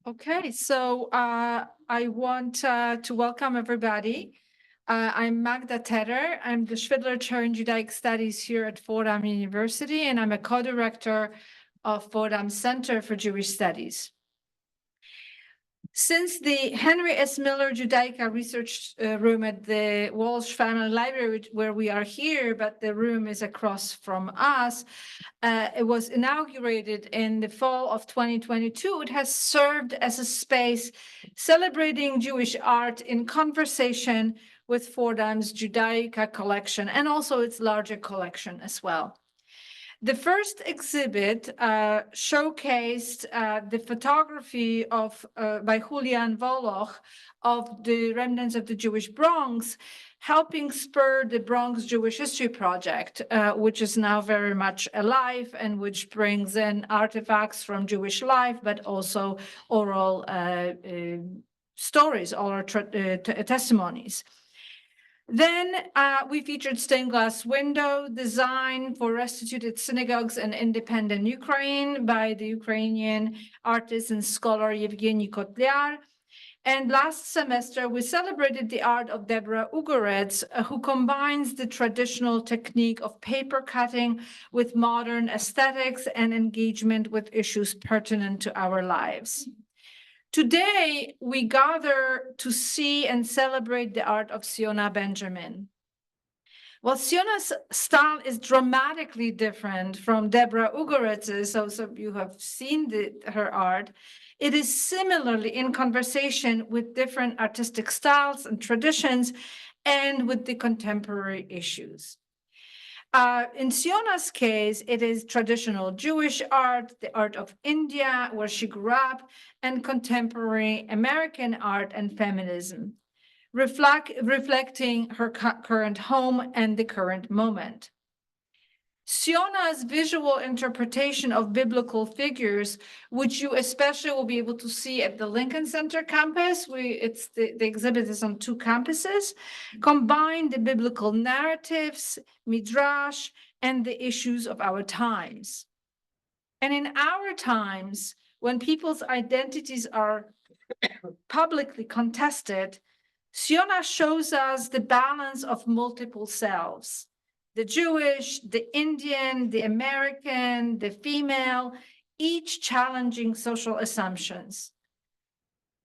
Okay, so I want to welcome everybody. I'm Magda Tedder. I'm the Schwidler Chair in Judaic Studies here at Fordham University, and I'm a co-director of Fordham Center for Jewish Studies. Since the Henry S. Miller Judaica Research Room at the Walsh Family Library, where we are here, but the room is across from us, it was inaugurated in the fall of 2022. It has served as a space celebrating Jewish art in conversation with Fordham's Judaica collection and also its larger collection as well. The first exhibit showcased the photography of by Julian Woloch of the remnants of the Jewish Bronx, helping spur the Bronx Jewish History Project, which is now very much alive and which brings in artifacts from Jewish life, but also oral stories, oral testimonies. Then we featured stained glass window design for restituted synagogues in independent Ukraine by the Ukrainian artist and scholar Yevgeny Kotlyar. And last semester, we celebrated the art of Deborah Ugorets, who combines the traditional technique of paper cutting with modern aesthetics and engagement with issues pertinent to our lives. Today, we gather to see and celebrate the art of Siona Benjamin. While Siona's style is dramatically different from Deborah Ugorets's, so you have seen her art, it is similarly in conversation with different artistic styles and traditions and with the contemporary issues. In Siona's case, it is traditional Jewish art, the art of India, where she grew up, and contemporary American art and feminism, reflecting her current home and the current moment. Siona's visual interpretation of biblical figures, which you especially will be able to see at the Lincoln Center campus, the exhibit is on 2 campuses, combine the biblical narratives, midrash, and the issues of our times. And in our times, when people's identities are publicly contested, Siona shows us the balance of multiple selves. The Jewish, the Indian, the American, the female, each challenging social assumptions.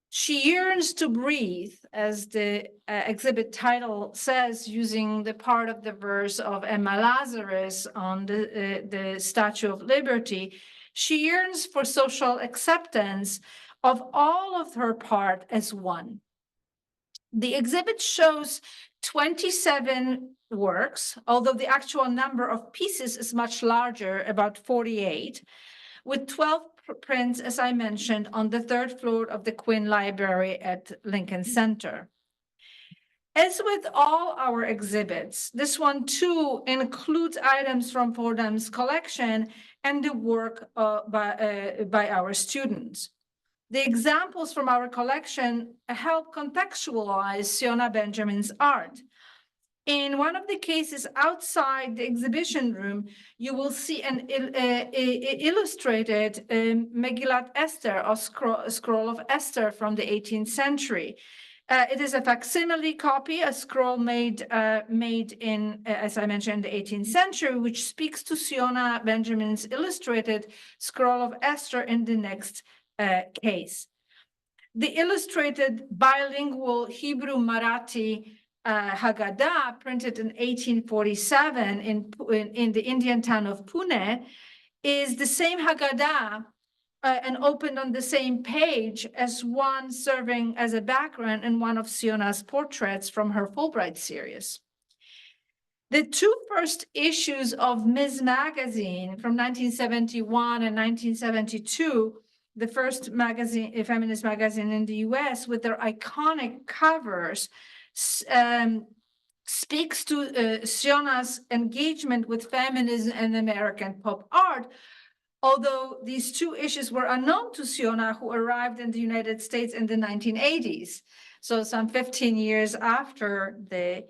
She yearns to breathe, as the exhibit title says, using the part of the verse of Emma Lazarus on the Statue of Liberty. She yearns for social acceptance of all of her part as one. The exhibit shows 27 works, although the actual number of pieces is much larger, about 48, with 12 prints, as I mentioned, on the 3rd floor of the Quinn Library at Lincoln Center. As with all our exhibits, this one too includes items from Fordham's collection and the work by our students. The examples from our collection help contextualize Siona Benjamin's art. In one of the cases outside the exhibition room, you will see an illustrated Megillat Esther, or scroll of Esther from the 18th century. It is a facsimile copy, a scroll made in, as I mentioned, the 18th century, which speaks to Siona Benjamin's illustrated scroll of Esther in the next case. The illustrated bilingual Hebrew Marathi Haggadah, printed in 1847 in the Indian town of Pune, is the same Haggadah and opened on the same page as one serving as a background in one of Siona's portraits from her Fulbright series. The 2 first issues of Ms. Magazine from 1971 and 1972, the first magazine, a feminist magazine in the US, with their iconic covers, speaks to Siona's engagement with feminism and American pop art, although these 2 issues were unknown to Siona, who arrived in the United States in the 1980s, so some 15 years after the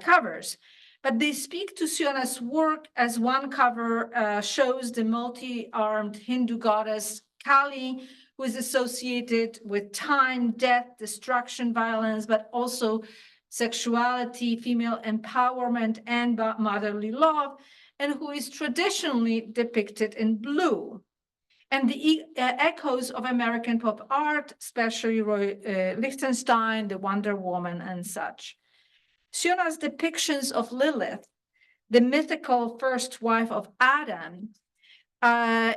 covers. But they speak to Siona's work, as one cover shows the multi-armed Hindu goddess Kali, who is associated with time, death, destruction, violence, but also sexuality, female empowerment, and motherly love, and who is traditionally depicted in blue. And the echoes of American pop art, especially Roy Lichtenstein, the Wonder Woman, and such. Siona's depictions of Lilith, the mythical first wife of Adam,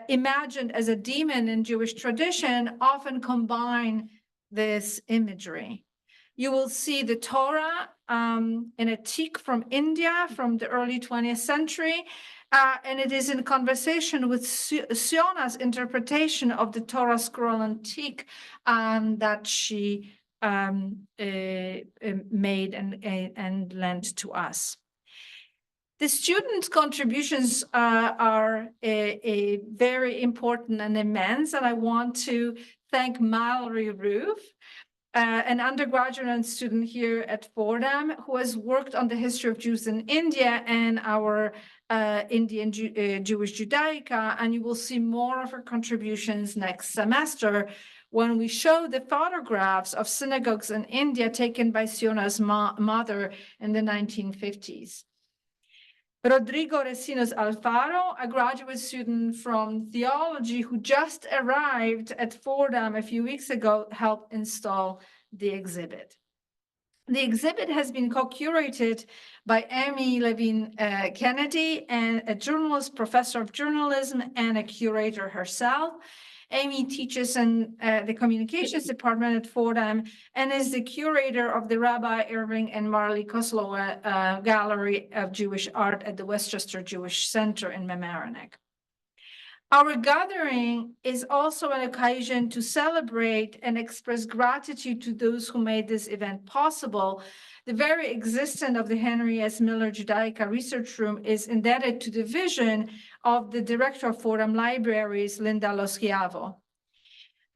imagined as a demon in Jewish tradition, often combine this imagery. You will see the Torah in a teak from India from the early 20th century, and it is in conversation with Siona's interpretation of the Torah scroll and teak that she made and lent to us. The students' contributions are very important and immense, and I want to thank Mallory Roof, an undergraduate student here at Fordham, who has worked on the history of Jews in India and our Indian Jewish Judaica, and you will see more of her contributions next semester when we show the photographs of synagogues in India taken by Siona's mother in the 1950s. Rodrigo Recinos Alfaro, a graduate student from theology who just arrived at Fordham a few weeks ago, helped install the exhibit. The exhibit has been co-curated by Amy Levine Kennedy, and a journalist, professor of journalism, and a curator herself. Amy teaches in the communications department at Fordham and is the curator of the Rabbi Irving and Marley Kozlowa Gallery of Jewish Art at the Westchester Jewish Center in Mamaroneck. Our gathering is also an occasion to celebrate and express gratitude to those who made this event possible. The very existence of the Henry S. Miller Judaica Research Room is indebted to the vision of the director of Fordham Libraries, Linda Loschiavo.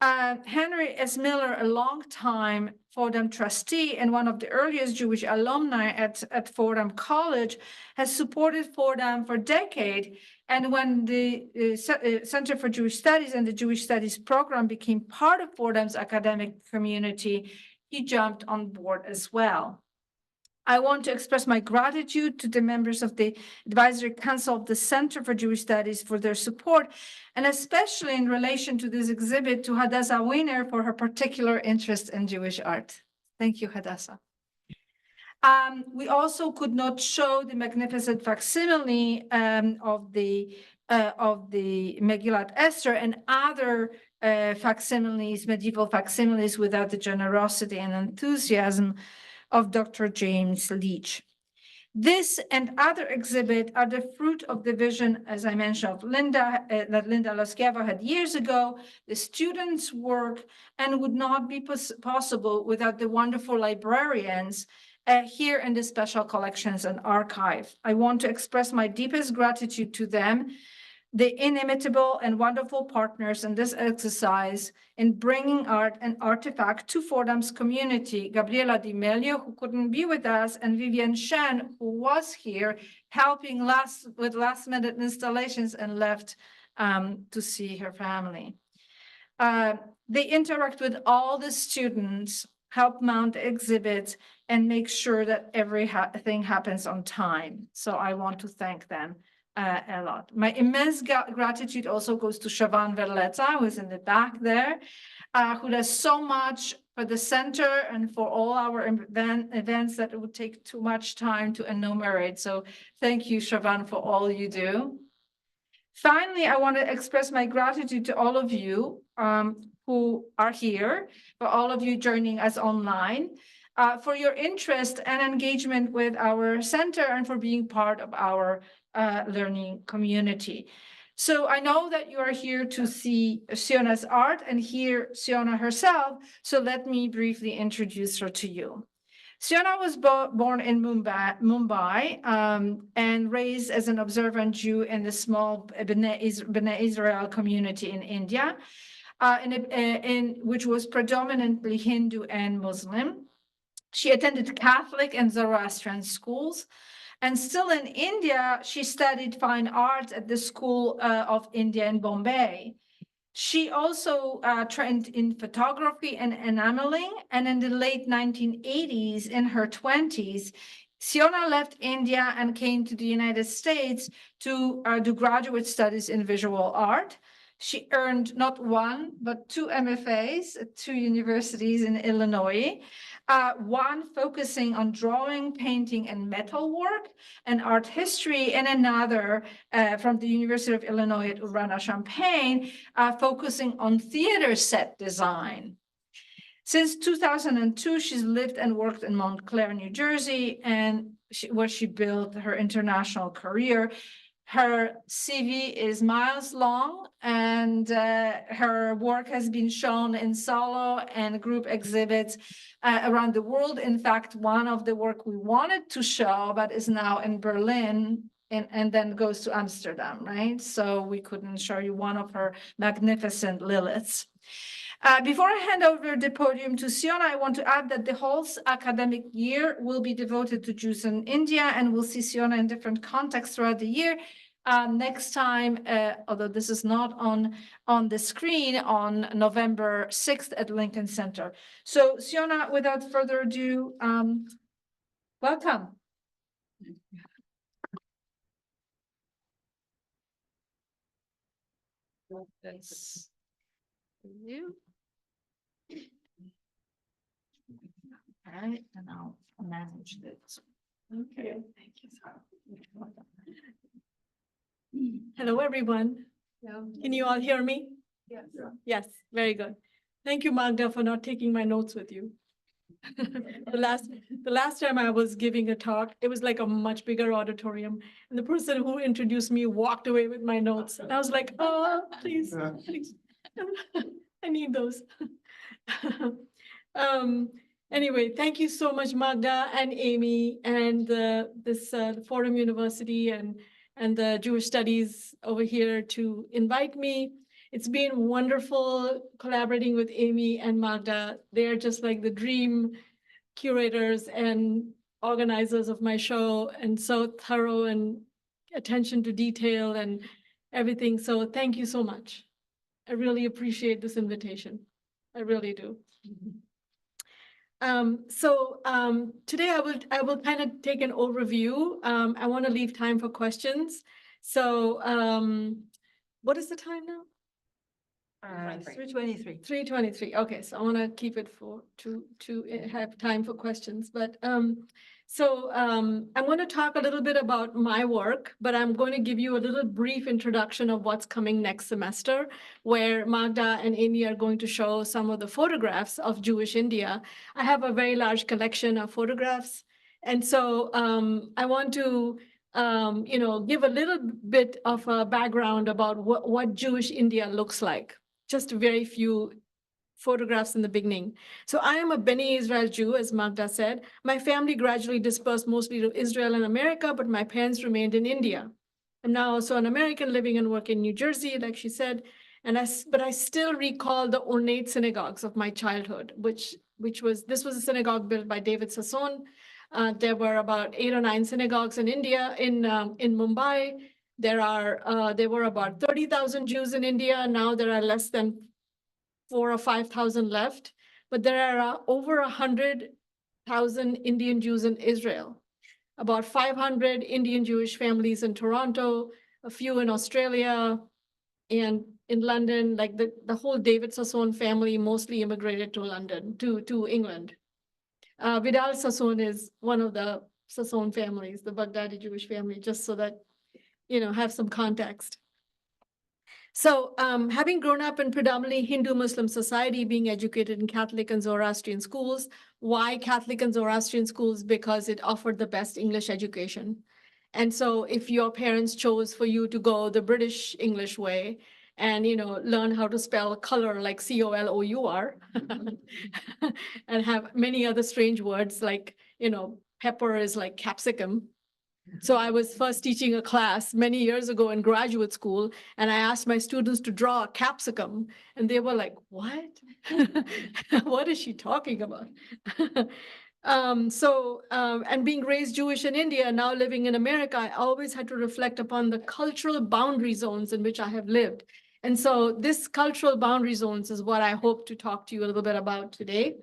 Henry S. Miller, a long-time Fordham trustee and one of the earliest Jewish alumni at Fordham College, has supported Fordham for decades. And when the Center for Jewish Studies and the Jewish Studies program became part of Fordham's academic community, he jumped on board as well. I want to express my gratitude to the members of the Advisory Council of the Center for Jewish Studies for their support, and especially in relation to this exhibit to Hadassah Weiner for her particular interest in Jewish art. Thank you, Hadassah. We also could not show the magnificent facsimile of the Megillat Esther and other facsimiles, medieval facsimiles, without the generosity and enthusiasm of Dr. James Leach. This and other exhibits are the fruit of the vision, as I mentioned, of Linda, that Linda Loschiavo had years ago, the students' work, and would not be possible without the wonderful librarians here in the special collections and archive. I want to express my deepest gratitude to them, the inimitable and wonderful partners in this exercise in bringing art and artifact to Fordham's community, Gabriela Di Meglio, who couldn't be with us, and Vivian Shen, who was here helping with last-minute installations and left to see her family. They interact with all the students, help mount exhibits, and make sure that everything happens on time. So I want to thank them a lot. My immense gratitude also goes to Shavan Verleta, who is in the back there, who does so much for the center and for all our events that it would take too much time to enumerate. So thank you, Shavan, for all you do. Finally, I want to express my gratitude to all of you who are here, for all of you joining us online, for your interest and engagement with our center and for being part of our learning community. So I know that you are here to see Siona's art and hear Siona herself, so let me briefly introduce her to you. Siona was born in Mumbai and raised as an observant Jew in the small Bene Israel community in India, which was predominantly Hindu and Muslim. She attended Catholic and Zoroastrian schools, and still in India, she studied fine arts at the School of India in Bombay. She also trained in photography and enameling, and in the late 1980s, in her 20s, Siona left India and came to the United States to do graduate studies in visual art. She earned not one, but two MFAs at two universities in Illinois, one focusing on drawing, painting, and metalwork, and art history, and another from the University of Illinois at Urbana-Champaign, focusing on theater set design. Since 2002, she's lived and worked in Montclair, New Jersey, and where she built her international career. Her CV is miles long, and her work has been shown in solo and group exhibits around the world. In fact, one of the work we wanted to show, but is now in Berlin, and then goes to Amsterdam, right? So we couldn't show you one of her magnificent Liliths. Before I hand over the podium to Siona, I want to add that the whole academic year will be devoted to Jews in India, and we'll see Siona in different contexts throughout the year. Next time, although this is not on the screen, on November 6th at Lincoln Center. So Siona, without further ado, welcome. That's you. All right, and I'll manage this. Okay, thank you. Hello, everyone. Can you all hear me? Yes. Yes, very good. Thank you, Magda, for not taking my notes with you. The last time I was giving a talk, it was like a much bigger auditorium, and the person who introduced me walked away with my notes, and I was like, oh, please, please. I need those. Anyway, thank you so much, Magda and Amy, and this Fordham University and the Jewish Studies over here to invite me. It's been wonderful collaborating with Amy and Magda. They're just like the dream curators and organizers of my show, and so thorough and attention to detail and everything. So thank you so much. I really appreciate this invitation. I really do. Today I will kind of take an overview. I want to leave time for questions. So what is the time now? 3:23. 3:23. Okay, so I want to keep it to have time for questions. But I'm going to talk a little bit about my work, but I'm going to give you a little brief introduction of what's coming next semester, where Magda and Amy are going to show some of the photographs of Jewish India. I have a very large collection of photographs, and so I want to give a little bit of a background about what Jewish India looks like. Just very few photographs in the beginning. So I am a Bene Israel Jew, as Magda said. My family gradually dispersed mostly to Israel and America, but my parents remained in India. I'm now also an American living and working in New Jersey, like she said. But I still recall the ornate synagogues of my childhood, this was a synagogue built by David Sassoon. There were about 8 or 9 synagogues in India, in Mumbai. There were about 30,000 Jews in India. Now there are less than 4,000 or 5,000 left, but there are over 100,000 Indian Jews in Israel, about 500 Indian Jewish families in Toronto, a few in Australia, and in London, like the whole David Sassoon family mostly immigrated to London, to England. Vidal Sassoon is one of the Sassoon families, the Baghdadi Jewish family, just so that, have some context. So having grown up in predominantly Hindu-Muslim society, being educated in Catholic and Zoroastrian schools. Why Catholic and Zoroastrian schools? Because it offered the best English education. And so if your parents chose for you to go the British English way and, learn how to spell color like C-O-L-O-U-R and have many other strange words like, pepper is like capsicum. So I was first teaching a class many years ago in graduate school, and I asked my students to draw a capsicum, and they were like, what? What is she talking about? And being raised Jewish in India, now living in America, I always had to reflect upon the cultural boundary zones in which I have lived. And so this cultural boundary zones is what I hope to talk to you a little bit about today.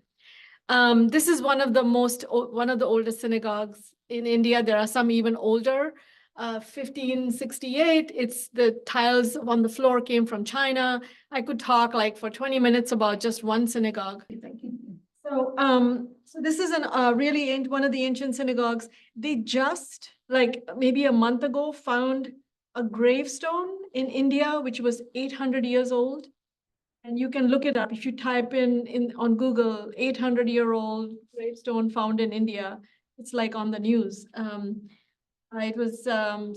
This is one of the oldest synagogues in India. There are some even older. 1568, it's the tiles on the floor came from China. I could talk like for 20 minutes about just one synagogue. So this is one of the ancient synagogues. They just like maybe a month ago found a gravestone in India, which was 800 years old. And you can look it up if you type in on Google, 800-year-old gravestone found in India. It's like on the news. It was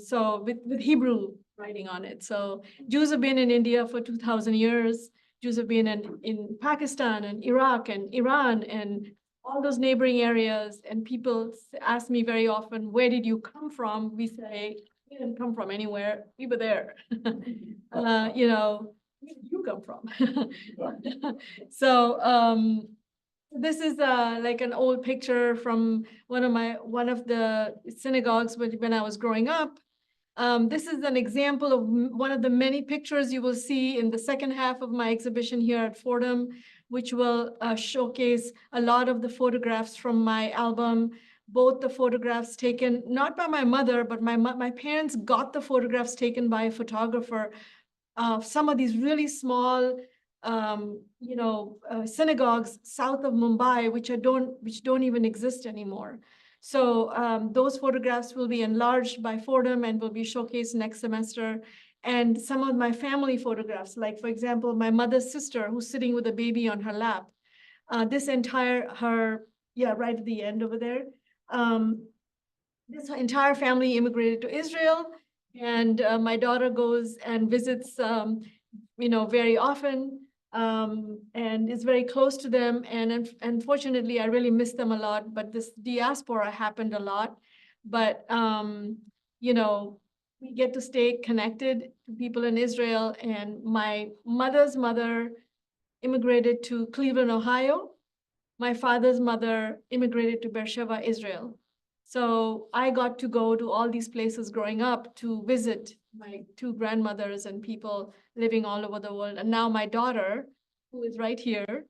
so with Hebrew writing on it. So Jews have been in India for 2,000 years. Jews have been in Pakistan and Iraq and Iran and all those neighboring areas. And people ask me very often, where did you come from? We say, we didn't come from anywhere. We were there. You know, where did you come from? So this is like an old picture from one of the synagogues when I was growing up. This is an example of one of the many pictures you will see in the second half of my exhibition here at Fordham, which will showcase a lot of the photographs from my album. Both the photographs taken, not by my mother, but my parents got the photographs taken by a photographer of some of these really small synagogues south of Mumbai, which don't even exist anymore. So those photographs will be enlarged by Fordham and will be showcased next semester. And some of my family photographs, like for example, my mother's sister who's sitting with a baby on her lap. Right at the end over there. This entire family immigrated to Israel, and my daughter goes and visits, very often. And is very close to them. And unfortunately, I really miss them a lot, but this diaspora happened a lot. But, we get to stay connected to people in Israel. And my mother's mother immigrated to Cleveland, Ohio. My father's mother immigrated to Beersheba, Israel. So I got to go to all these places growing up to visit my two grandmothers and people living all over the world. And now my daughter, who is right here,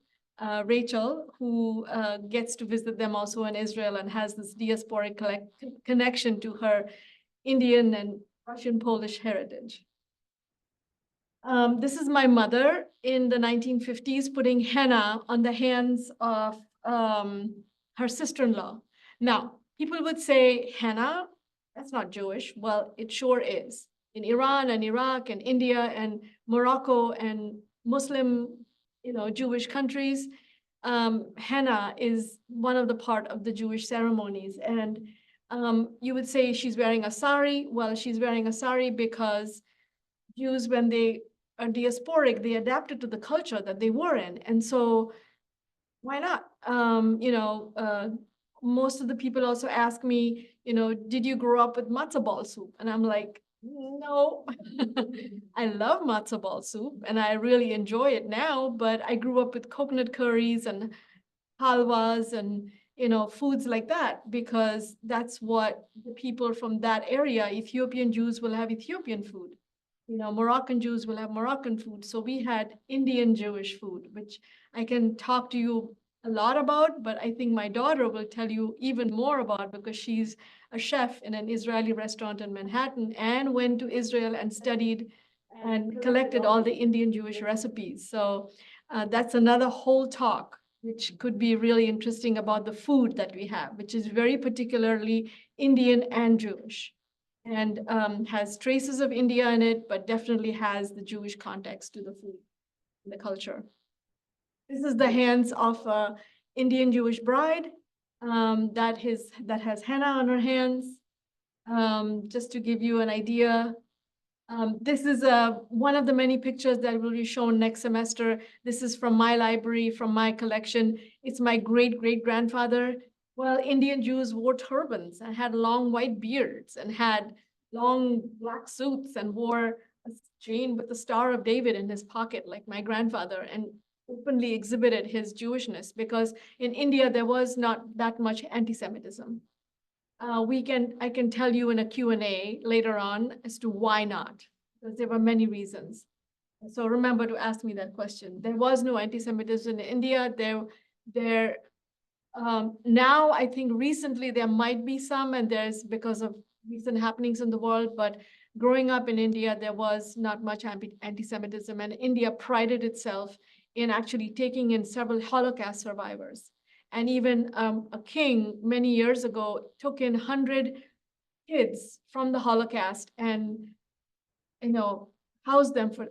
Rachel, who gets to visit them also in Israel and has this diasporic connection to her Indian and Russian Polish heritage. This is my mother in the 1950s putting henna on the hands of her sister-in-law. Now, people would say henna, that's not Jewish. Well, it sure is. In Iran and Iraq and India and Morocco and Muslim, Jewish countries, henna is one of the part of the Jewish ceremonies. And you would say she's wearing a sari. Well, she's wearing a sari because Jews, when they are diasporic, they adapted to the culture that they were in. And so why not? Most of the people also ask me, did you grow up with matzo ball soup? And I'm like, no, I love matzo ball soup and I really enjoy it now, but I grew up with coconut curries and halwas and, foods like that, because that's what the people from that area, Ethiopian Jews will have Ethiopian food. Moroccan Jews will have Moroccan food. So we had Indian Jewish food, which I can talk to you a lot about, but I think my daughter will tell you even more about because she's a chef in an Israeli restaurant in Manhattan and went to Israel and studied and collected all the Indian Jewish recipes. So that's another whole talk, which could be really interesting about the food that we have, which is very particularly Indian and Jewish. And has traces of India in it, but definitely has the Jewish context to the food, the culture. This is the hands of an Indian Jewish bride that has henna on her hands. Just to give you an idea, this is one of the many pictures that will be shown next semester. This is from my library, from my collection. It's my great-great-grandfather. Well, Indian Jews wore turbans and had long white beards and had long black suits and wore a chain with the Star of David in his pocket, like my grandfather, and openly exhibited his Jewishness, because in India, there was not that much anti-Semitism. I can tell you in a Q&A later on as to why not, because there were many reasons. So remember to ask me that question. There was no anti-Semitism in India. Now I think recently there might be some, and there's because of recent happenings in the world, but growing up in India, there was not much anti-Semitism, and India prided itself in actually taking in several Holocaust survivors. And even a king many years ago took in 100 kids from the Holocaust and, housed them for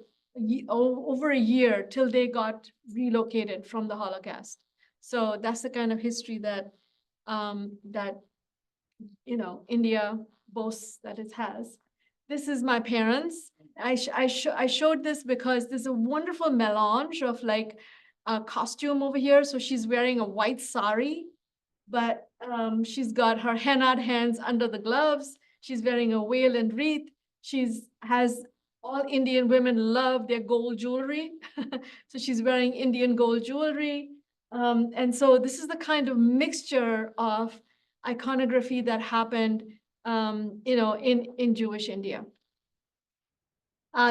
over a year till they got relocated from the Holocaust. So that's the kind of history that India boasts that it has. This is my parents. I showed this because there's a wonderful melange of like a costume over here. So she's wearing a white sari, but she's got her hennaed hands under the gloves. She's wearing a veil and wreath. Has all Indian women love their gold jewelry. So she's wearing Indian gold jewelry. And so this is the kind of mixture of iconography that happened, in Jewish India.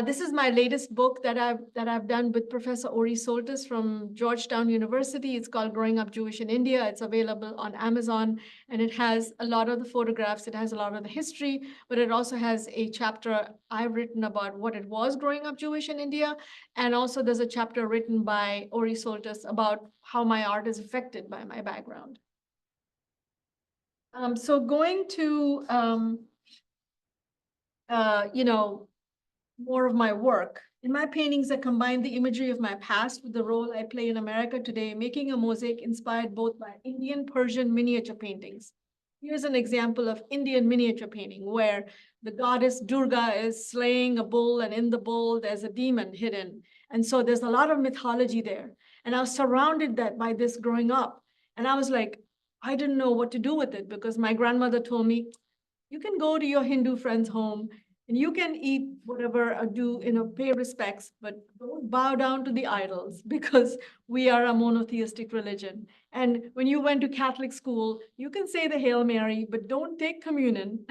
This is my latest book that I've done with Professor Ori Soltis from Georgetown University. It's called Growing Up Jewish in India. It's available on Amazon, and it has a lot of the photographs. It has a lot of the history, but it also has a chapter I've written about what it was growing up Jewish in India. And also there's a chapter written by Ori Soltis about how my art is affected by my background. So going to, more of my work. In my paintings, I combine the imagery of my past with the role I play in America today, making a mosaic inspired both by Indian Persian miniature paintings. Here's an example of Indian miniature painting where the goddess Durga is slaying a bull, and in the bull, there's a demon hidden. And so there's a lot of mythology there. And I was surrounded by this growing up. And I was like, I didn't know what to do with it because my grandmother told me, you can go to your Hindu friend's home and you can eat whatever or do, pay respects, but don't bow down to the idols because we are a monotheistic religion. And when you went to Catholic school, you can say the Hail Mary, but don't take communion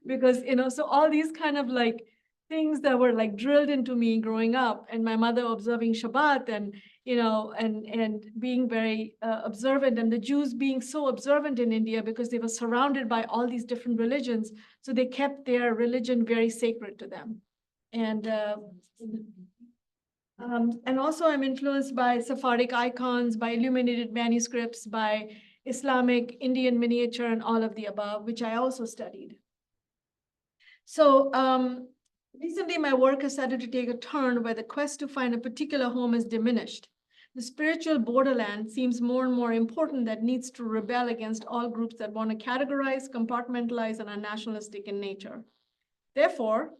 because, so all these kind of like things that were like drilled into me growing up, and my mother observing Shabbat and, and being very observant, and the Jews being so observant in India because they were surrounded by all these different religions. So they kept their religion very sacred to them. And also I'm influenced by Sephardic icons, by illuminated manuscripts, by Islamic, Indian miniature, and all of the above, which I also studied. So recently my work has started to take a turn where the quest to find a particular home is diminished. The spiritual borderland seems more and more important, that needs to rebel against all groups that want to categorize, compartmentalize, and are nationalistic in nature. Therefore,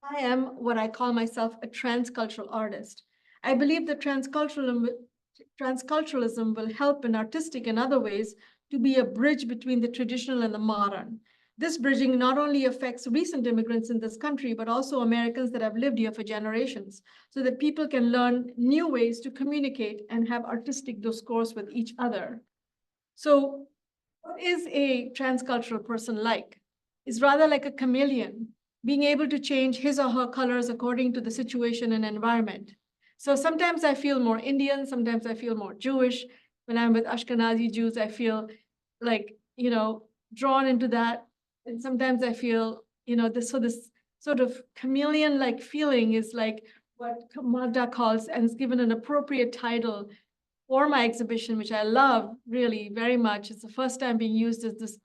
I am what I call myself a transcultural artist. I believe that transculturalism will help in artistic and other ways to be a bridge between the traditional and the modern. This bridging not only affects recent immigrants in this country, but also Americans that have lived here for generations, so that people can learn new ways to communicate and have artistic discourse with each other. So what is a transcultural person like? Is rather like a chameleon, being able to change his or her colors according to the situation and environment. So sometimes I feel more Indian, sometimes I feel more Jewish. When I'm with Ashkenazi Jews, I feel like, drawn into that. And sometimes I feel, this sort of chameleon-like feeling is like what Magda calls, and is given an appropriate title for my exhibition, which I love really very much. It's the first time being used as this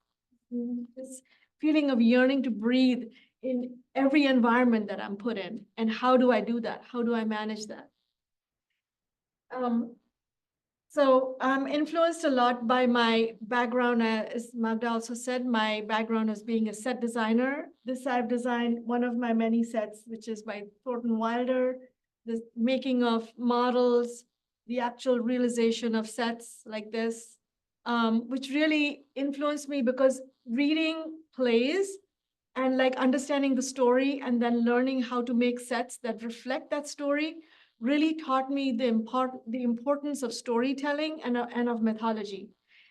feeling of yearning to breathe in every environment that I'm put in. And how do I do that? How do I manage that? So I'm influenced a lot by my background, as Magda also said, my background as being a set designer. This I've designed one of my many sets, which is by Thornton Wilder, the making of models, the actual realization of sets like this, which really influenced me because reading plays and like understanding the story and then learning how to make sets that reflect that story really taught me the importance of storytelling and of mythology.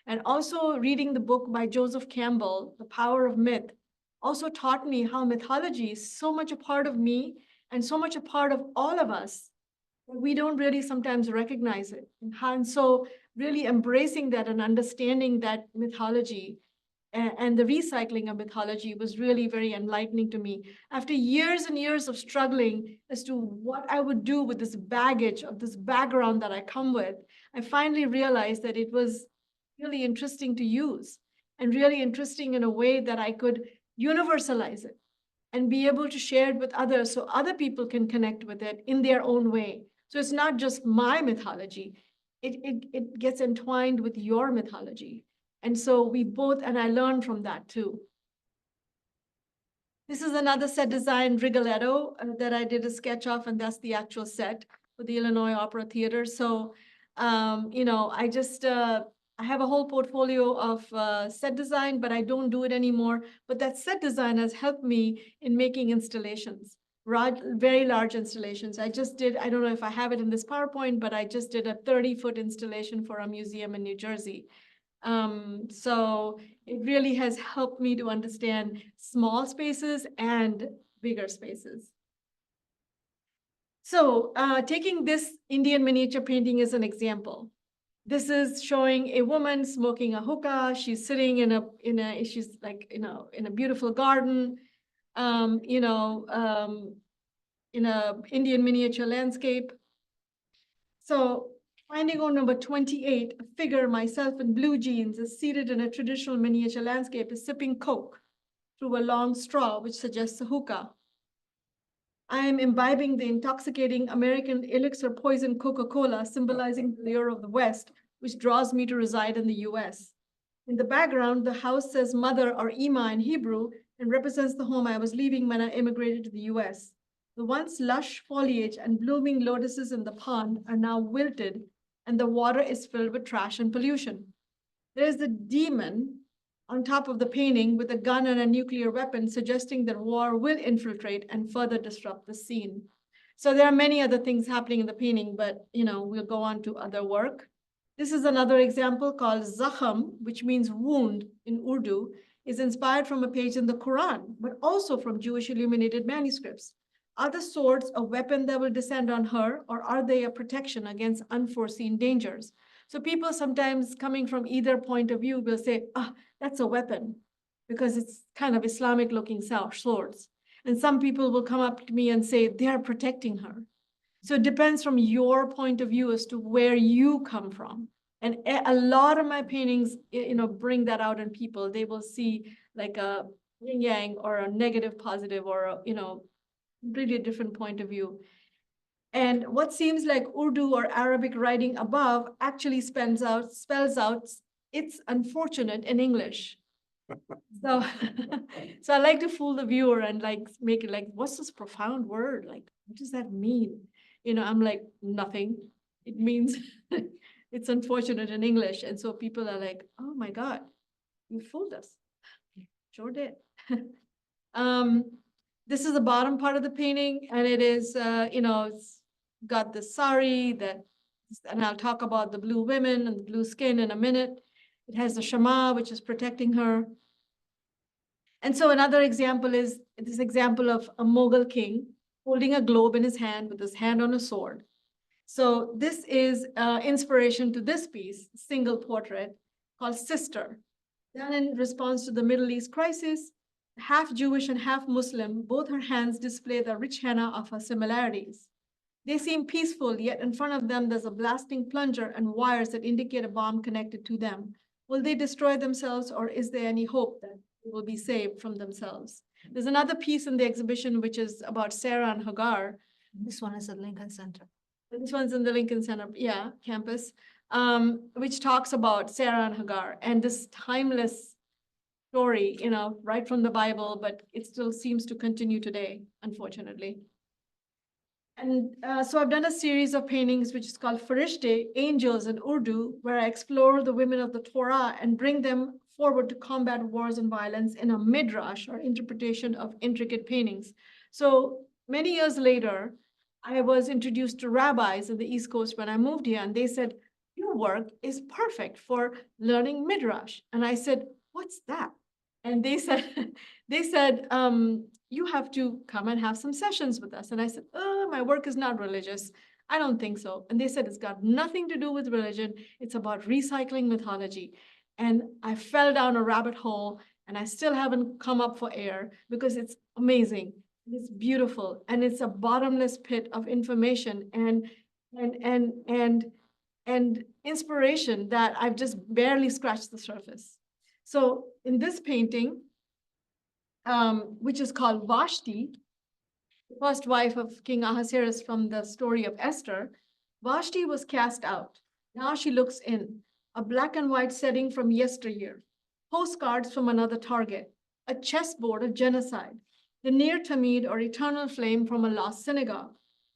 And also reading the book by Joseph Campbell, The Power of Myth, also taught me how mythology is so much a part of me and so much a part of all of us, we don't really sometimes recognize it. And so really embracing that and understanding that mythology and the recycling of mythology was really very enlightening to me. After years and years of struggling as to what I would do with this baggage of this background that I come with, I finally realized that it was really interesting to use and really interesting in a way that I could universalize it and be able to share it with others so other people can connect with it in their own way. So it's not just my mythology, it gets entwined with your mythology. And so we both, and I learned from that too. This is another set design, Rigoletto, that I did a sketch of, and that's the actual set for the Illinois Opera Theater. So, I just, I have a whole portfolio of set design, but I don't do it anymore. But that set design has helped me in making installations, very large installations. I just did, I don't know if I have it in this PowerPoint, but I just did a 30-foot installation for a museum in New Jersey. So it really has helped me to understand small spaces and bigger spaces. So taking this Indian miniature painting as an example, this is showing a woman smoking a hookah. She's sitting she's like, in a beautiful garden, in a Indian miniature landscape. So finding on number 28, a figure, myself in blue jeans, is seated in a traditional miniature landscape, is sipping Coke through a long straw, which suggests a hookah. I am imbibing the intoxicating American elixir poison Coca-Cola, symbolizing the lure of the West, which draws me to reside in the US. In the background, the house says mother or Ima in Hebrew and represents the home I was leaving when I immigrated to the US. The once lush foliage and blooming lotuses in the pond are now wilted, and the water is filled with trash and pollution. There's the demon on top of the painting with a gun and a nuclear weapon, suggesting that war will infiltrate and further disrupt the scene. So there are many other things happening in the painting, but we'll go on to other work. This is another example called Zakham, which means wound in Urdu, is inspired from a page in the Quran, but also from Jewish illuminated manuscripts. Are the swords a weapon that will descend on her, or are they a protection against unforeseen dangers? So people sometimes coming from either point of view will say, that's a weapon, because it's kind of Islamic looking swords. And some people will come up to me and say, they are protecting her. So it depends from your point of view as to where you come from. And a lot of my paintings, bring that out in people. They will see like a yin yang or a negative positive or a, really different point of view. And what seems like Urdu or Arabic writing above actually spells out it's unfortunate in English. So, so I like to fool the viewer and like make it like, what's this profound word? Like, what does that mean? I'm like, nothing. It means it's unfortunate in English. And so people are like, oh my God, you fooled us. Sure did. This is the bottom part of the painting, and it is, it's got the sari and I'll talk about the blue women and the blue skin in a minute. It has the Shama, which is protecting her. And so another example is this example of a Mughal king holding a globe in his hand with his hand on a sword. So this is inspiration to this piece, single portrait called Sister. Done in response to the Middle East crisis, half Jewish and half Muslim, both her hands display the rich henna of her similarities. They seem peaceful, yet in front of them there's a blasting plunger and wires that indicate a bomb connected to them. Will they destroy themselves, or is there any hope that they will be saved from themselves? There's another piece in the exhibition which is about Sarah and Hagar. This one is at Lincoln Center. This one's in the Lincoln Center, campus, which talks about Sarah and Hagar and this timeless story, right from the Bible, but it still seems to continue today, unfortunately. And so I've done a series of paintings, which is called Farishte, Angels in Urdu, where I explore the women of the Torah and bring them forward to combat wars and violence in a midrash or interpretation of intricate paintings. So many years later, I was introduced to rabbis in the East Coast when I moved here, and they said, your work is perfect for learning midrash. And I said, what's that? And they said, you have to come and have some sessions with us. And I said, oh, my work is not religious. I don't think so. And they said, it's got nothing to do with religion. It's about recycling mythology. And I fell down a rabbit hole, and I still haven't come up for air because it's amazing. It's beautiful, and it's a bottomless pit of information and inspiration that I've just barely scratched the surface. So in this painting, which is called Vashti, the first wife of King Ahasuerus from the story of Esther, Vashti was cast out. Now she looks in, a black and white setting from yesteryear, postcards from another target, a chessboard of genocide, the near Tamid or eternal flame from a lost synagogue,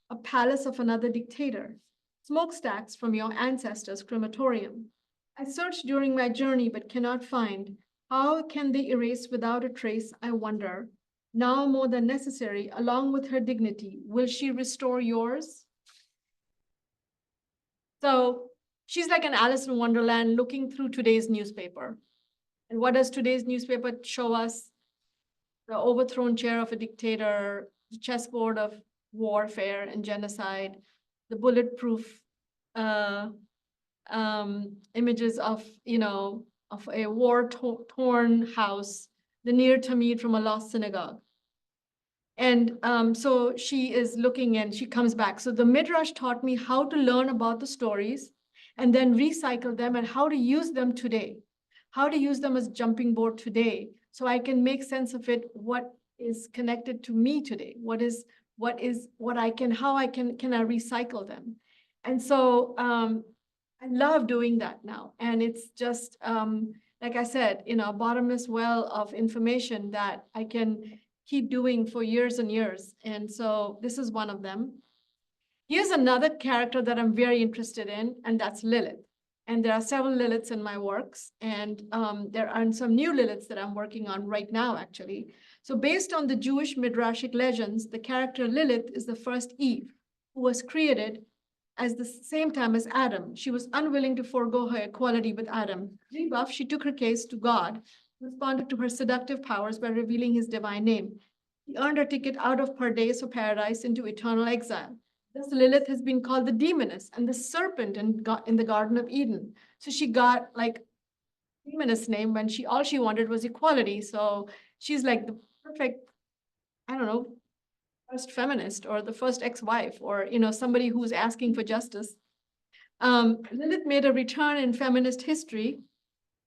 a palace of another dictator, smokestacks from your ancestors' crematorium. I searched during my journey but cannot find. How can they erase without a trace, I wonder? Now more than necessary, along with her dignity, will she restore yours? So she's like an Alice in Wonderland looking through today's newspaper. And what does today's newspaper show us? The overthrown chair of a dictator, the chessboard of warfare and genocide, the bulletproof images of, of a war-torn house, the near Tamid from a lost synagogue. And so she is looking and she comes back. So the Midrash taught me how to learn about the stories and then recycle them and how to use them today, how to use them as jumping board today. So I can make sense of it, what is connected to me today, how I can I recycle them. And so I love doing that now. And it's just, like I said, a bottomless well of information that I can keep doing for years and years. And so this is one of them. Here's another character that I'm very interested in, and that's Lilith. And there are several Liliths in my works, and there are some new Liliths that I'm working on right now, actually. So based on the Jewish Midrashic legends, the character Lilith is the first Eve, who was created at the same time as Adam. She was unwilling to forego her equality with Adam. Rebuff, she took her case to God, responded to her seductive powers by revealing his divine name. He earned her ticket out of Pardes or paradise into eternal exile. Thus, Lilith has been called the demoness and the serpent in the Garden of Eden. So she got like demoness name when all she wanted was equality. So she's like the perfect, I don't know, first feminist or the first ex-wife or somebody who's asking for justice. Lilith made a return in feminist history.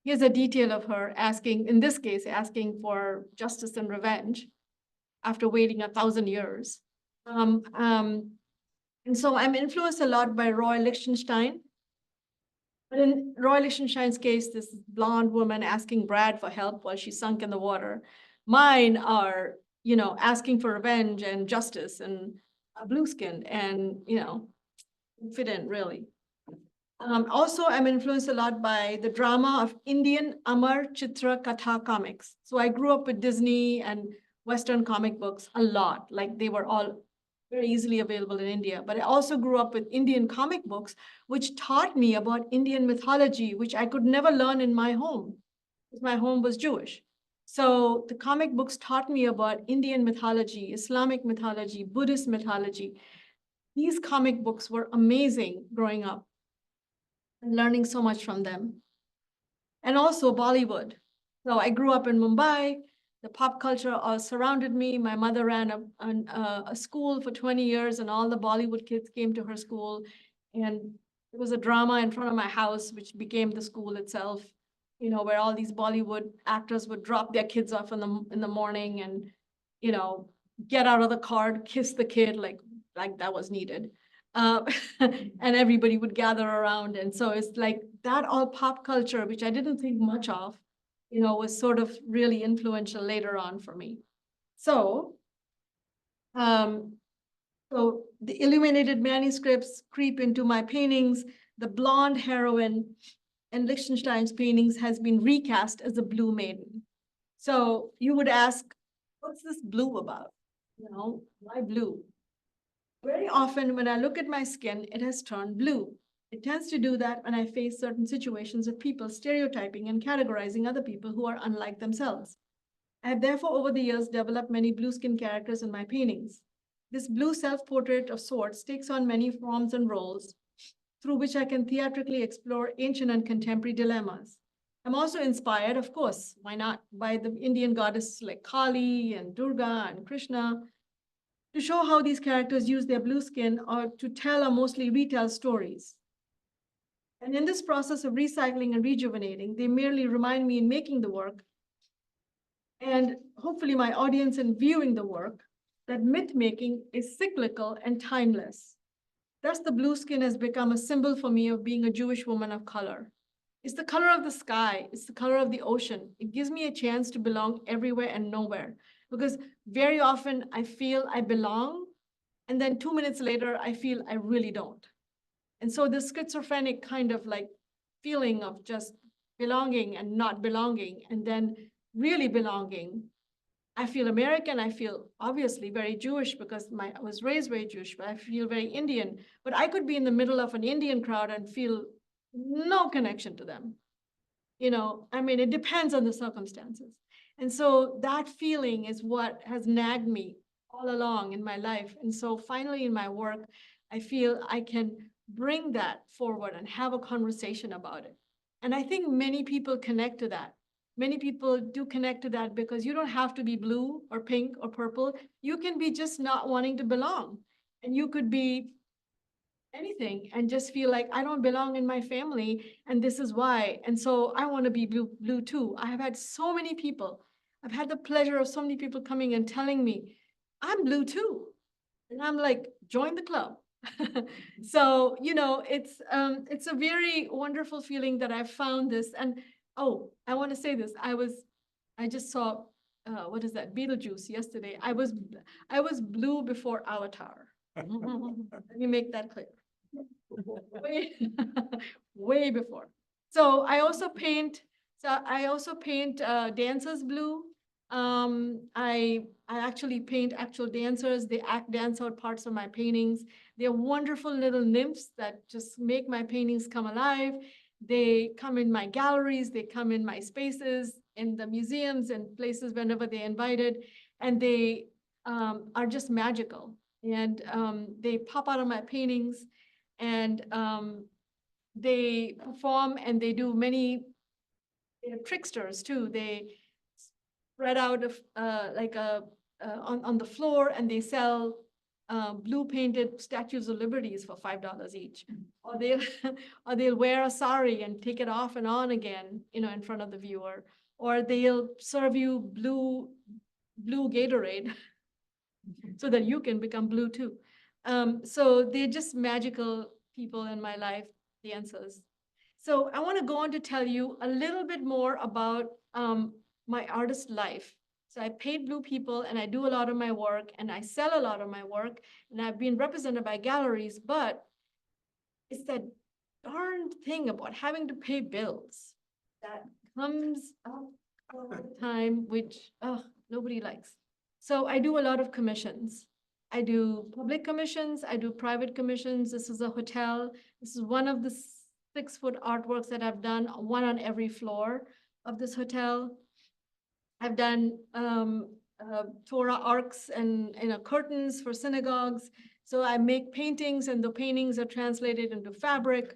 Here's a detail of her asking, in this case, asking for justice and revenge after waiting 1,000 years. And so I'm influenced a lot by Roy Lichtenstein. But in Roy Lichtenstein's case, this blonde woman asking Brad for help while she sunk in the water. Mine are, asking for revenge and justice and blue skin and, fit in really. Also, I'm influenced a lot by the drama of Indian Amar Chitra Katha comics. So I grew up with Disney and Western comic books a lot, like they were all very easily available in India. But I also grew up with Indian comic books, which taught me about Indian mythology, which I could never learn in my home, because my home was Jewish. So the comic books taught me about Indian mythology, Islamic mythology, Buddhist mythology. These comic books were amazing growing up and learning so much from them. And also Bollywood. So I grew up in Mumbai. The pop culture all surrounded me. My mother ran a school for 20 years, and all the Bollywood kids came to her school. And there was a drama in front of my house, which became the school itself, where all these Bollywood actors would drop their kids off in the morning and, get out of the car, kiss the kid, like that was needed. And everybody would gather around. And so it's like that all pop culture, which I didn't think much of, was sort of really influential later on for me. So, so the illuminated manuscripts creep into my paintings. The blonde heroine in Lichtenstein's paintings has been recast as a blue maiden. So you would ask, what's this blue about? Why blue? Very often when I look at my skin, it has turned blue. It tends to do that when I face certain situations of people stereotyping and categorizing other people who are unlike themselves. I have therefore over the years developed many blue skin characters in my paintings. This blue self-portrait of sorts takes on many forms and roles through which I can theatrically explore ancient and contemporary dilemmas. I'm also inspired, of course, why not, by the Indian goddesses like Kali and Durga and Krishna to show how these characters use their blue skin or to tell or mostly retell stories. And in this process of recycling and rejuvenating, they merely remind me in making the work and hopefully my audience in viewing the work that myth making is cyclical and timeless. Thus, the blue skin has become a symbol for me of being a Jewish woman of color. It's the color of the sky. It's the color of the ocean. It gives me a chance to belong everywhere and nowhere because very often I feel I belong, and then 2 minutes later, I feel I really don't. And so this schizophrenic kind of like feeling of just belonging and not belonging, and then really belonging. I feel American. I feel obviously very Jewish because I was raised very Jewish, but I feel very Indian. But I could be in the middle of an Indian crowd and feel no connection to them. I mean, it depends on the circumstances. And so that feeling is what has nagged me all along in my life. And so finally in my work, I feel I can bring that forward and have a conversation about it. And I think many people connect to that. Many people do connect to that because you don't have to be blue or pink or purple. You can be just not wanting to belong. And you could be anything and just feel like I don't belong in my family and this is why. And so I want to be blue too. I have had so many people. I've had the pleasure of so many people coming and telling me, I'm blue too. And I'm like, join the club. So, it's a very wonderful feeling that I found this. And oh, I want to say this. I just saw, what is that? Beetlejuice yesterday. I was blue before Avatar. Let me make that clear. Way, way before. So I also paint dancers blue. I actually paint actual dancers. They dance out parts of my paintings. They're wonderful little nymphs that just make my paintings come alive. They come in my galleries, they come in my spaces, in the museums and places whenever they're invited, and they are just magical. And they pop out of my paintings, and they perform, and they do many, they're tricksters too. They spread out of on the floor, and they sell blue painted statues of liberties for $5 each. Or they'll wear a sari and take it off and on again, in front of the viewer. Or they'll serve you blue Gatorade so that you can become blue too. So they're just magical people in my life, the answers. So I want to go on to tell you a little bit more about my artist life. So I paint blue people, and I do a lot of my work, and I sell a lot of my work, and I've been represented by galleries, but it's that darn thing about having to pay bills that comes up all the time, which nobody likes. So I do a lot of commissions. I do public commissions, I do private commissions. This is a hotel. This is one of the 6-foot artworks that I've done, one on every floor of this hotel. I've done Torah arcs and curtains for synagogues. So I make paintings, and the paintings are translated into fabric.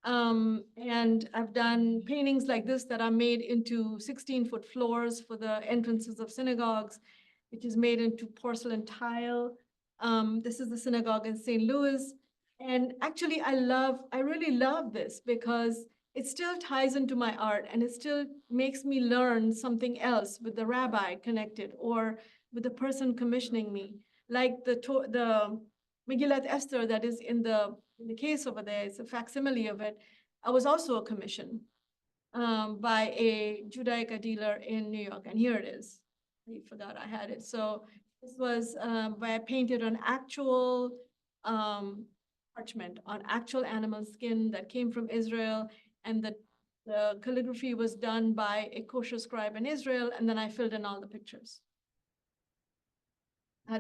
And I've done paintings like this that are made into 16-foot floors for the entrances of synagogues, which is made into porcelain tile. This is the synagogue in St. Louis. And actually, I really love this because it still ties into my art, and it still makes me learn something else with the rabbi connected or with the person commissioning me. Like the Megillat Esther that is in the case over there, it's a facsimile of it. I was also a commission by a Judaica dealer in New York, and here it is. I forgot I had it. So this was where I painted on actual parchment, on actual animal skin that came from Israel, and the calligraphy was done by a kosher scribe in Israel, and then I filled in all the pictures.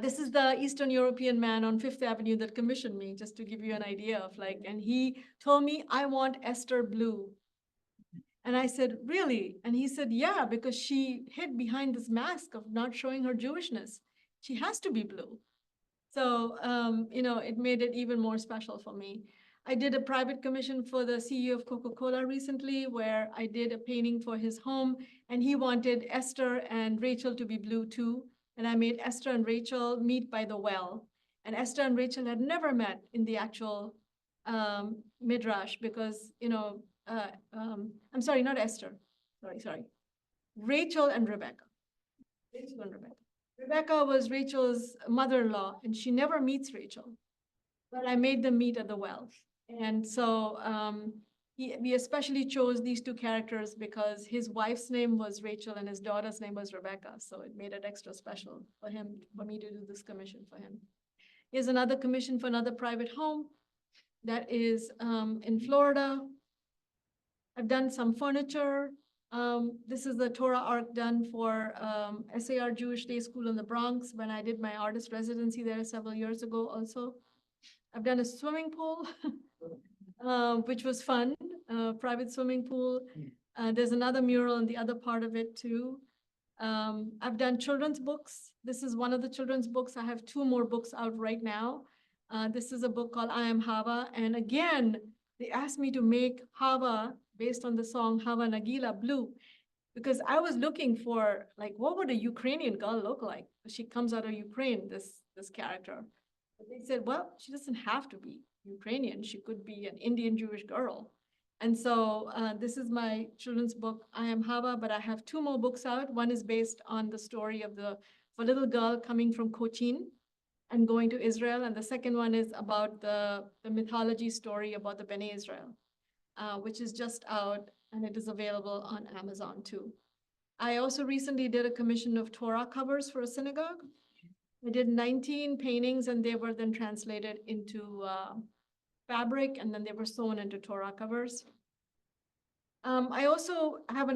This is the Eastern European man on Fifth Avenue that commissioned me, just to give you an idea of and he told me, I want Esther blue. And I said, really? And he said, yeah, because she hid behind this mask of not showing her Jewishness. She has to be blue. So, it made it even more special for me. I did a private commission for the CEO of Coca-Cola recently, where I did a painting for his home, and he wanted Esther and Rachel to be blue too. And I made Esther and Rachel meet by the well. And Esther and Rachel had never met in the actual midrash because, I'm sorry, not Esther. Sorry. Rachel and Rebecca. Rachel and Rebecca. Rebecca was Rachel's mother-in-law, and she never meets Rachel. But I made them meet at the well. And so we especially chose these two characters because his wife's name was Rachel and his daughter's name was Rebecca. So it made it extra special for me to do this commission for him. Here's another commission for another private home that is in Florida. I've done some furniture. This is the Torah Ark done for SAR Jewish Day School in the Bronx when I did my artist residency there several years ago also. I've done a swimming pool, which was fun, private swimming pool. There's another mural on the other part of it too. I've done children's books. This is one of the children's books. I have two more books out right now. This is a book called I Am Hava. And again, they asked me to make Hava based on the song Hava Nagila blue, because I was looking for like, what would a Ukrainian girl look like? She comes out of Ukraine, this character. But they said, well, she doesn't have to be Ukrainian. She could be an Indian Jewish girl. And so this is my children's book, I Am Hava, but I have two more books out. One is based on the story of a little girl coming from Cochin and going to Israel. And the second one is about the mythology story about the Bene Israel, which is just out and it is available on Amazon too. I also recently did a commission of Torah covers for a synagogue. I did 19 paintings and they were then translated into fabric and then they were sewn into Torah covers. I also have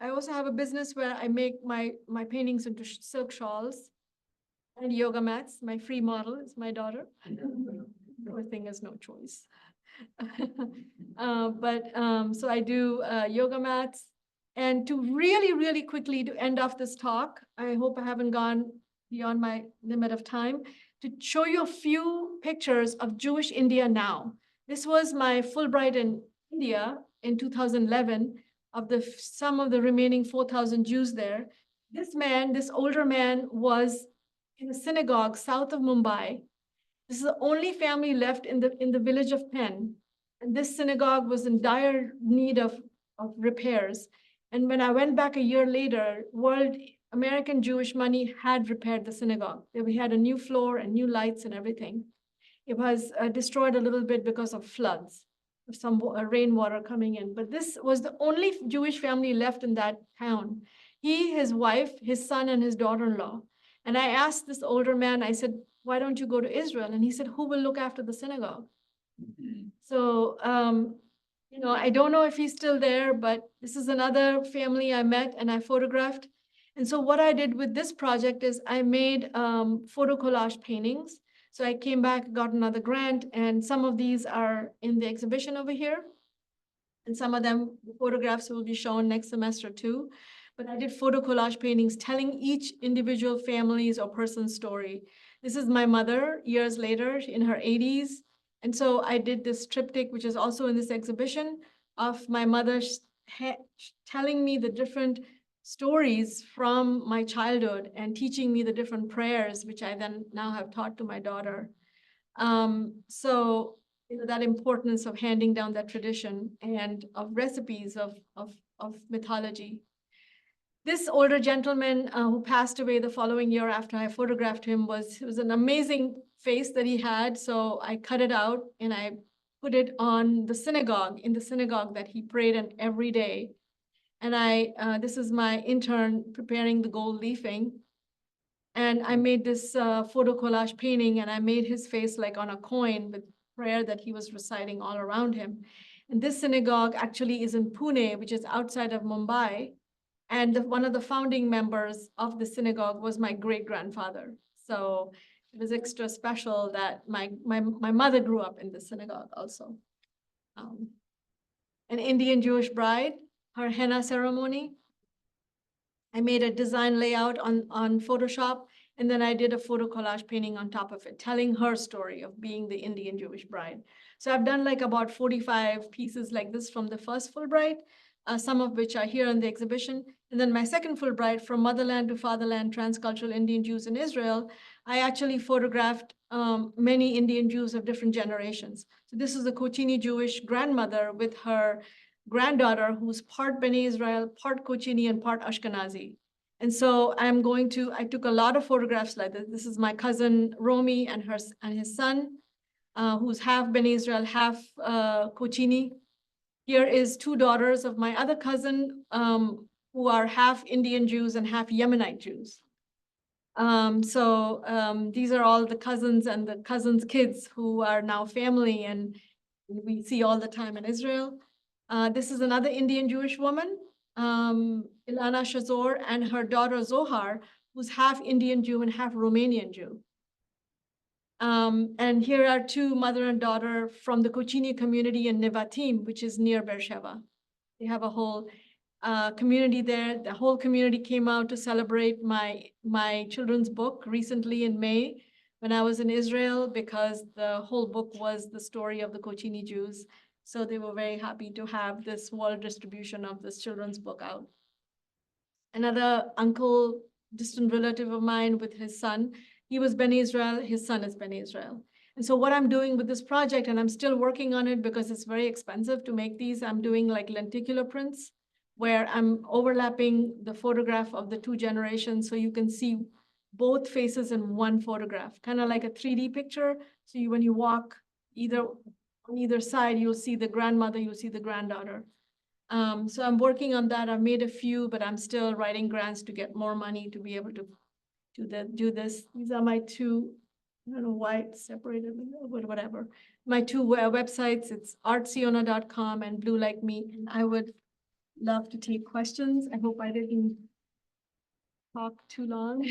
I also have a business where I make my paintings into silk shawls and yoga mats. My free model is my daughter. Poor thing has no choice. So I do yoga mats. And to really, really quickly to end off this talk, I hope I haven't gone beyond my limit of time, to show you a few pictures of Jewish India now. This was my Fulbright in India in 2011 of some of the remaining 4,000 Jews there. This older man was in a synagogue south of Mumbai. This is the only family left in the village of Penn. And this synagogue was in dire need of repairs. And when I went back a year later, American Jewish money had repaired the synagogue. We had a new floor and new lights and everything. It was destroyed a little bit because of floods, of some rainwater coming in. But this was the only Jewish family left in that town. He, his wife, his son, and his daughter-in-law. And I asked this older man, I said, why don't you go to Israel? And he said, who will look after the synagogue? So, I don't know if he's still there, but this is another family I met and I photographed. And so what I did with this project is I made photo collage paintings. So I came back, got another grant, and some of these are in the exhibition over here. And some of them, the photographs will be shown next semester too. But I did photo collage paintings telling each individual family's or person's story. This is my mother years later in her 80s. And so I did this triptych, which is also in this exhibition, of my mother telling me the different stories from my childhood and teaching me the different prayers, which I then now have taught to my daughter. So that importance of handing down that tradition and of recipes of mythology. This older gentleman who passed away the following year after I photographed him it was an amazing face that he had. So I cut it out and I put it on the synagogue, in the synagogue that he prayed in every day. And this is my intern preparing the gold leafing. And I made this photo collage painting and I made his face like on a coin with prayer that he was reciting all around him. And this synagogue actually is in Pune, which is outside of Mumbai. And one of the founding members of the synagogue was my great-grandfather. So it was extra special that my mother grew up in the synagogue also. an Indian Jewish bride, her henna ceremony. I made a design layout on Photoshop, and then I did a photo collage painting on top of it, telling her story of being the Indian Jewish bride. So I've done like about 45 pieces like this from the first Fulbright, some of which are here in the exhibition. And then my second Fulbright, From Motherland to Fatherland, Transcultural Indian Jews in Israel, I actually photographed many Indian Jews of different generations. So this is a Kochini Jewish grandmother with her granddaughter who's part Bene Israel, part Kochini, and part Ashkenazi. And so I took a lot of photographs like this. This is my cousin Romy and his son, who's half Bene Israel, half Kochini. Here is two daughters of my other cousin, who are half Indian Jews and half Yemenite Jews. These are all the cousins and the cousins' kids who are now family and we see all the time in Israel. This is another Indian Jewish woman, Ilana Shazor, and her daughter Zohar, who's half Indian Jew and half Romanian Jew. And here are two mother and daughter from the Kochini community in Nevatim, which is near Beersheba. They have a whole community there. The whole community came out to celebrate my children's book recently in May when I was in Israel, because the whole book was the story of the Kochini Jews. So they were very happy to have this world distribution of this children's book out. Another uncle, distant relative of mine with his son, he was Bene Israel, his son is Bene Israel. And so what I'm doing with this project, and I'm still working on it because it's very expensive to make these, I'm doing like lenticular prints where I'm overlapping the photograph of the two generations so you can see both faces in one photograph, kind of like a 3D picture. So when you walk on either side, you'll see the grandmother, you'll see the granddaughter. So I'm working on that. I've made a few, but I'm still writing grants to get more money to be able to do this. These are my two, I don't know why it's separated, but whatever. My two websites, it's artsiona.com and Blue Like Me. And I would love to take questions. I hope I didn't talk too long.